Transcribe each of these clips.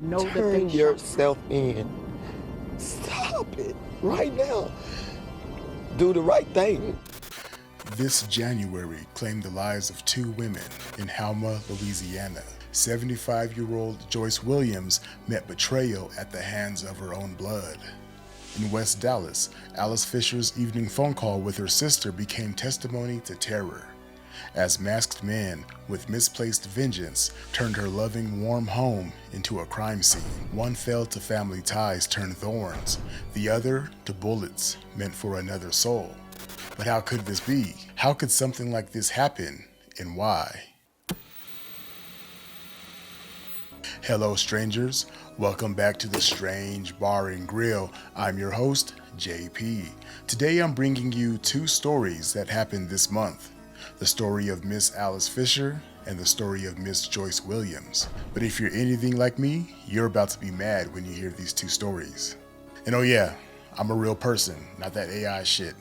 know that Turn they shot. yourself in. Stop it right now. Do the right thing. This January claimed the lives of two women in Halma, Louisiana. 75-year-old Joyce Williams met betrayal at the hands of her own blood. In West Dallas, Alice Fischer's evening phone call with her sister became testimony to terror, as masked men with misplaced vengeance turned her loving, warm home into a crime scene. One fell to family ties turned thorns, the other to bullets meant for another soul. But how could this be? How could something like this happen, and why? Hello strangers, welcome back to the Strange Bar and Grill. I'm your host, JP. Today I'm bringing you two stories that happened this month. The story of Miss Alice Fischer and the story of Miss Joyce Williams. But if you're anything like me, you're about to be mad when you hear these two stories. And oh yeah, I'm a real person, not that AI shit,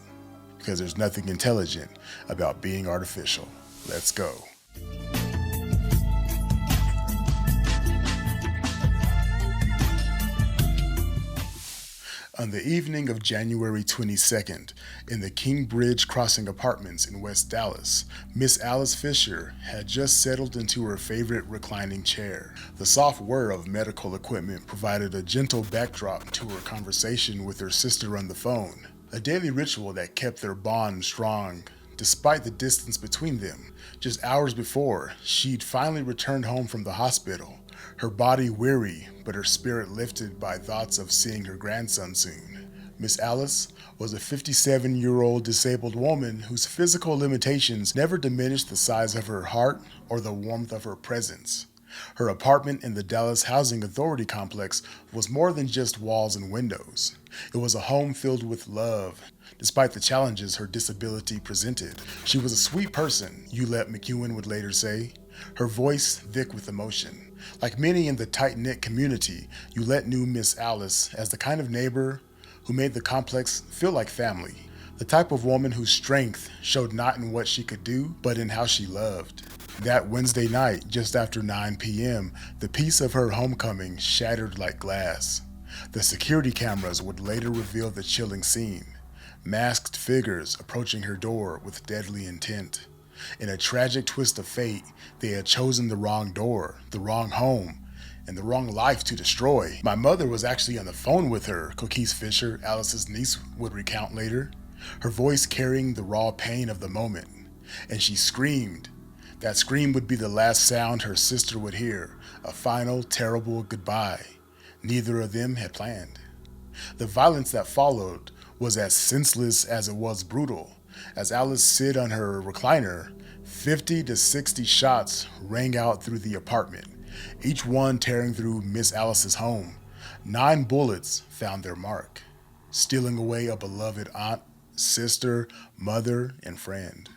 because there's nothing intelligent about being artificial. Let's go. On the evening of January 22nd, in the King Bridge Crossing Apartments in West Dallas, Miss Alice Fischer had just settled into her favorite reclining chair. The soft whir of medical equipment provided a gentle backdrop to her conversation with her sister on the phone, a daily ritual that kept their bond strong despite the distance between them. Just hours before, she'd finally returned home from the hospital, her body weary, but her spirit lifted by thoughts of seeing her grandson soon. Miss Alice was a 57-year-old disabled woman whose physical limitations never diminished the size of her heart or the warmth of her presence. Her apartment in the Dallas Housing Authority complex was more than just walls and windows. It was a home filled with love, despite the challenges her disability presented. She was a sweet person, Ulette McEwen would later say, her voice thick with emotion. Like many in the tight-knit community, Ulette knew Miss Alice as the kind of neighbor who made the complex feel like family. The type of woman whose strength showed not in what she could do, but in how she loved. That Wednesday night, just after 9 p.m., the peace of her homecoming shattered like glass. The security cameras would later reveal the chilling scene. Masked figures approaching her door with deadly intent. In a tragic twist of fate, they had chosen the wrong door, the wrong home, and the wrong life to destroy. My mother was actually on the phone with her, Coquise Fischer, Alice's niece, would recount later, her voice carrying the raw pain of the moment. And she screamed. That scream would be the last sound her sister would hear, a final, terrible goodbye neither of them had planned. The violence that followed was as senseless as it was brutal. As Alice sit on her recliner, 50 to 60 shots rang out through the apartment, each one tearing through Miss Alice's home. 9 bullets found their mark, stealing away a beloved aunt, sister, mother, and friend.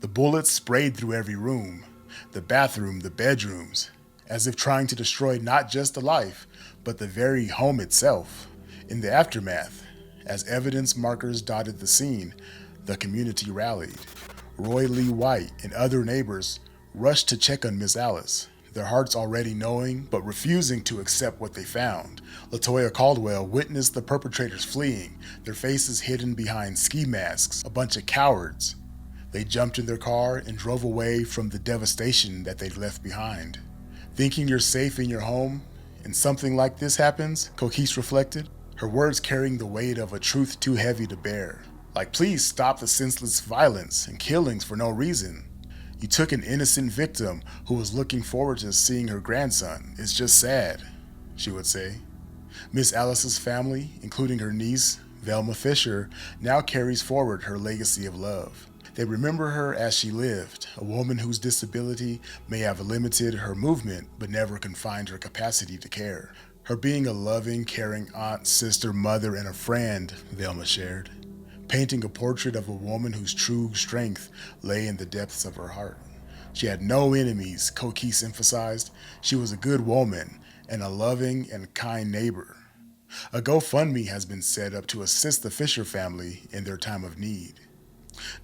The bullets sprayed through every room, the bathroom, the bedrooms, as if trying to destroy not just the life, but the very home itself. In the aftermath, as evidence markers dotted the scene, the community rallied. Roy Lee White and other neighbors rushed to check on Miss Alice, their hearts already knowing but refusing to accept what they found. LaToya Caldwell witnessed the perpetrators fleeing, their faces hidden behind ski masks, a bunch of cowards. They jumped in their car and drove away from the devastation that they'd left behind. Thinking you're safe in your home and something like this happens, Coquise reflected, her words carrying the weight of a truth too heavy to bear. Like, please stop the senseless violence and killings for no reason. You took an innocent victim who was looking forward to seeing her grandson. It's just sad, she would say. Miss Alice's family, including her niece, Velma Fischer, now carries forward her legacy of love. They remember her as she lived, a woman whose disability may have limited her movement but never confined her capacity to care. Her being a loving, caring aunt, sister, mother, and a friend, Velma shared, painting a portrait of a woman whose true strength lay in the depths of her heart. She had no enemies, Coquise emphasized. She was a good woman and a loving and kind neighbor. A GoFundMe has been set up to assist the Fischer family in their time of need.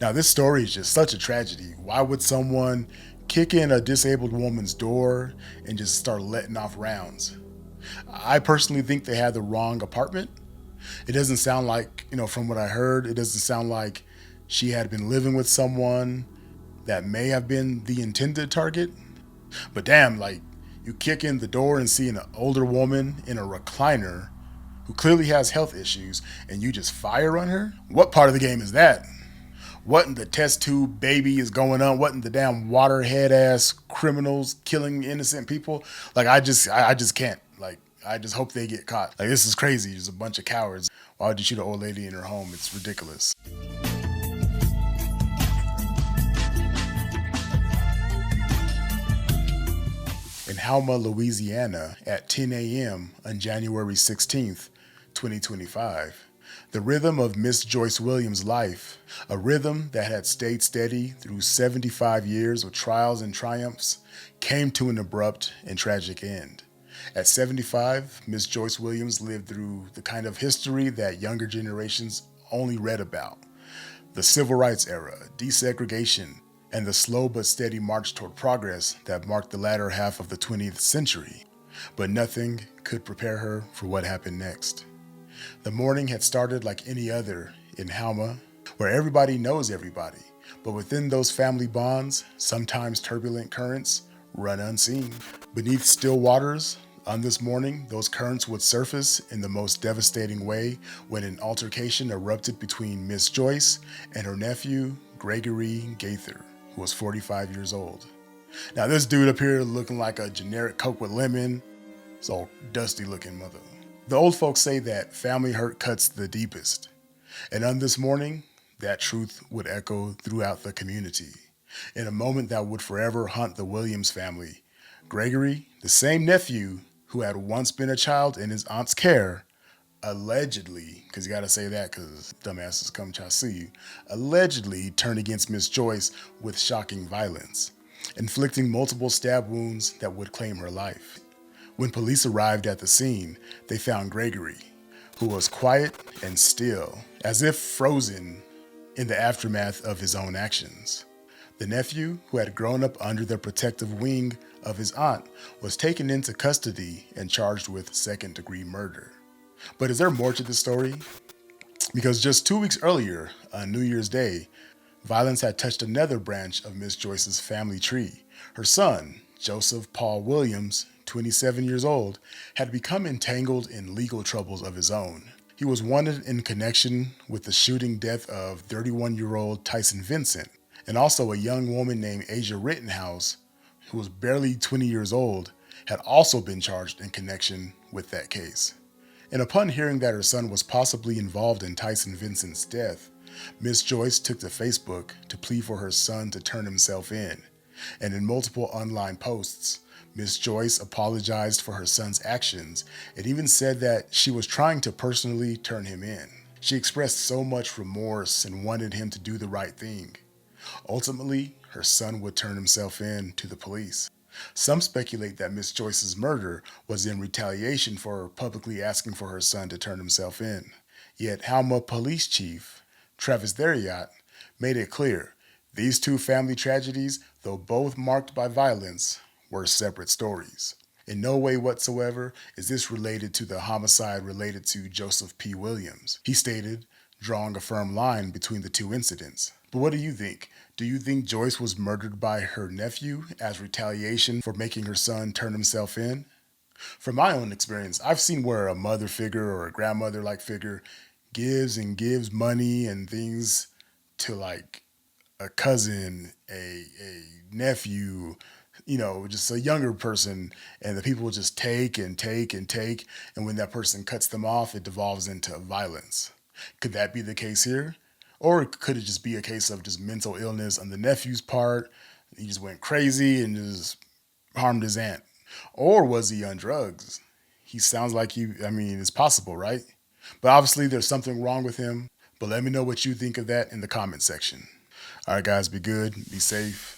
Now, this story is just such a tragedy. Why would someone kick in a disabled woman's door and just start letting off rounds? I personally think they had the wrong apartment. It doesn't sound like, from what I heard, it doesn't sound like she had been living with someone that may have been the intended target. But damn, like, you kick in the door and see an older woman in a recliner who clearly has health issues and you just fire on her? What part of the game is that? What in the test tube baby is going on? What in the damn waterhead ass criminals killing innocent people? Like, I just can't. Like, I just hope they get caught. Like, this is crazy. There's a bunch of cowards. Why would you shoot an old lady in her home? It's ridiculous. In Halma, Louisiana, at 10 a.m. on January 16th, 2025, the rhythm of Miss Joyce Williams' life, a rhythm that had stayed steady through 75 years of trials and triumphs, came to an abrupt and tragic end. At 75, Miss Joyce Williams lived through the kind of history that younger generations only read about: the civil rights era, desegregation, and the slow but steady march toward progress that marked the latter half of the 20th century. But nothing could prepare her for what happened next. The morning had started like any other in Halma, where everybody knows everybody, but within those family bonds, sometimes turbulent currents run unseen. Beneath still waters, on this morning, those currents would surface in the most devastating way when an altercation erupted between Miss Joyce and her nephew, Gregory Gaither, who was 45 years old. Now, this dude up here looking like a generic Coke with lemon. It's all dusty looking mother. The old folks say that family hurt cuts the deepest. And on this morning, that truth would echo throughout the community. In a moment that would forever haunt the Williams family, Gregory, the same nephew who had once been a child in his aunt's care, allegedly, because you got to say that because dumbasses come to see you, allegedly turned against Miss Joyce with shocking violence, inflicting multiple stab wounds that would claim her life. When police arrived at the scene, they found Gregory, who was quiet and still, as if frozen in the aftermath of his own actions. The nephew, who had grown up under the protective wing of his aunt, was taken into custody and charged with second-degree murder. But is there more to the story? Because just 2 weeks earlier, on New Year's Day, violence had touched another branch of Miss Joyce's family tree. Her son, Joseph Paul Williams, 27 years old, had become entangled in legal troubles of his own. He was wanted in connection with the shooting death of 31-year-old Tyson Vincent, and also a young woman named Asia Rittenhouse, who was barely 20 years old, had also been charged in connection with that case. And upon hearing that her son was possibly involved in Tyson Vincent's death, Miss Joyce took to Facebook to plead for her son to turn himself in. And in multiple online posts, Miss Joyce apologized for her son's actions and even said that she was trying to personally turn him in. She expressed so much remorse and wanted him to do the right thing. Ultimately, her son would turn himself in to the police. Some speculate that Miss Joyce's murder was in retaliation for publicly asking for her son to turn himself in. Yet Halma Police Chief Travis Theriot made it clear these two family tragedies, though both marked by violence, were separate stories. In no way whatsoever is this related to the homicide related to Joseph P. Williams, he stated, drawing a firm line between the two incidents. But what do you think? Do you think Joyce was murdered by her nephew as retaliation for making her son turn himself in? From my own experience, I've seen where a mother figure or a grandmother-like figure gives and gives money and things to like a cousin, a nephew, just a younger person, and the people just take and take and take, and when that person cuts them off, it devolves into violence. Could that be the case here? Or could it just be a case of just mental illness on the nephew's part? He just went crazy and just harmed his aunt. Or was he on drugs? He sounds like it's possible, right? But obviously there's something wrong with him. But let me know what you think of that in the comment section. All right, guys, be good, be safe.